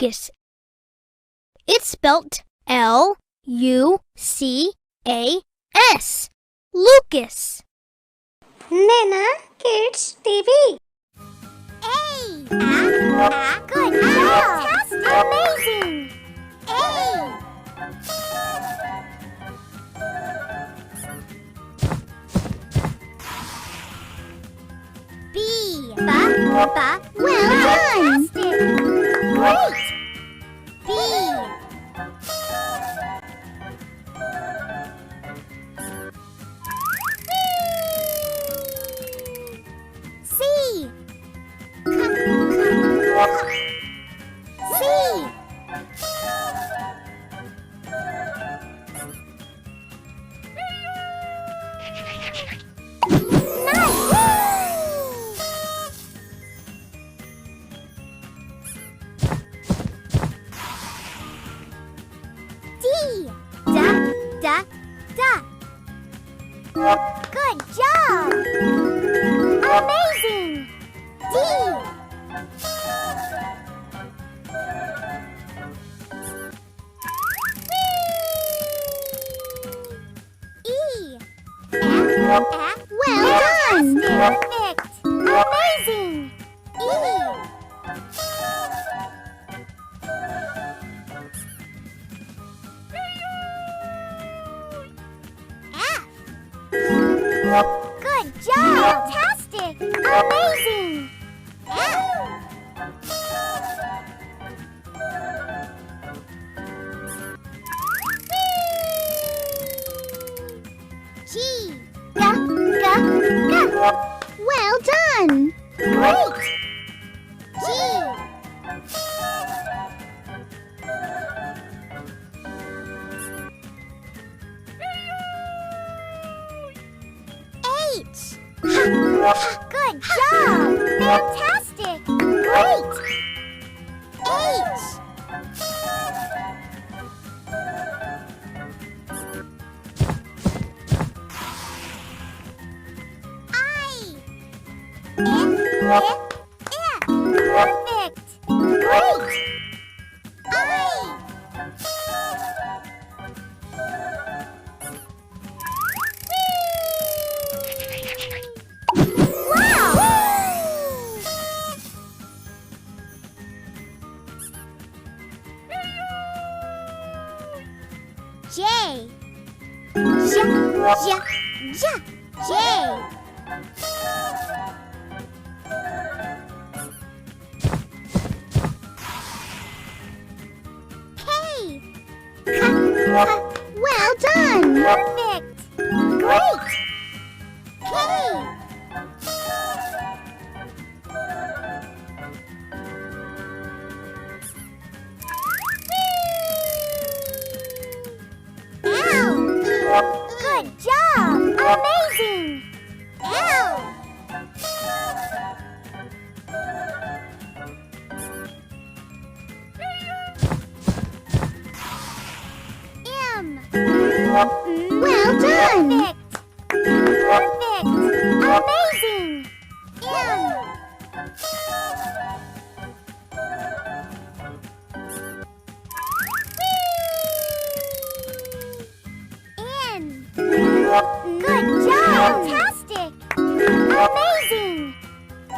Lucas. It's spelt L-U-C-A-S. Lucas. Naina, Kids TV. Good job! Amazing! A. B. Well done! Great! B. C. C. Good job! Amazing! D. E. Well done! Perfect! Amazing! E. Good job! Fantastic! Amazing! F. G. Well done! Great! G. H. Good job! Fantastic! Great! H. Perfect! Great! I. Wow! J. J. Well done! Perfect! Great! K. L. Good job! Amazing! L. Well done! Perfect! Amazing! M. N. Good job! Fantastic! Amazing! N.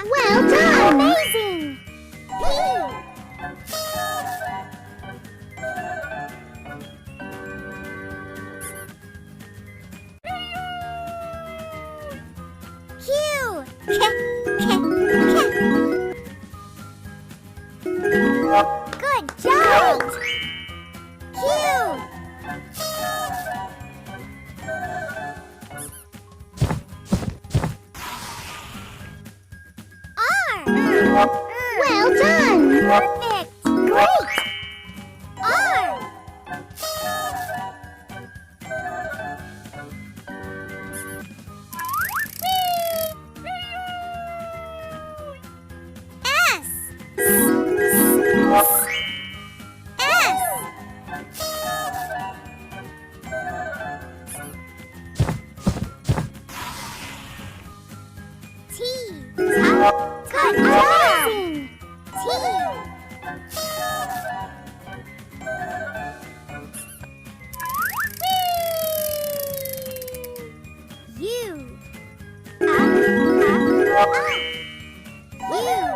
Well done! Amazing! P. Q. Good job! Q. Well done! Perfect! Great! R! S! T! Good job! T! U! U!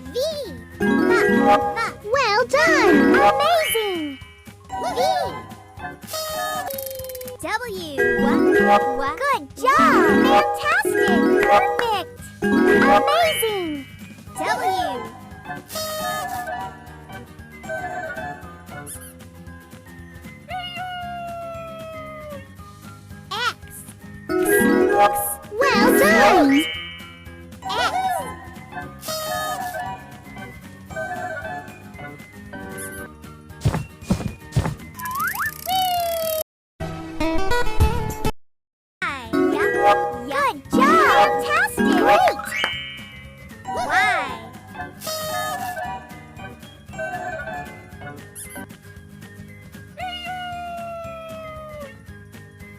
V! Well done! Amazing! V! W! Good job! Fantastic! Perfect! Amazing! W! X! Well done! X! Good job! Fantastic! Great! Y!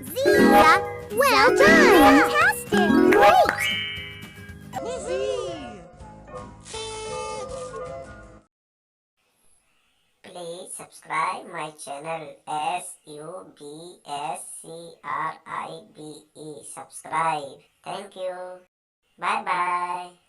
Z! Well done! Fantastic! Great! Please subscribe my channel SUBSCRIBE. Subscribe. Thank you. Bye bye.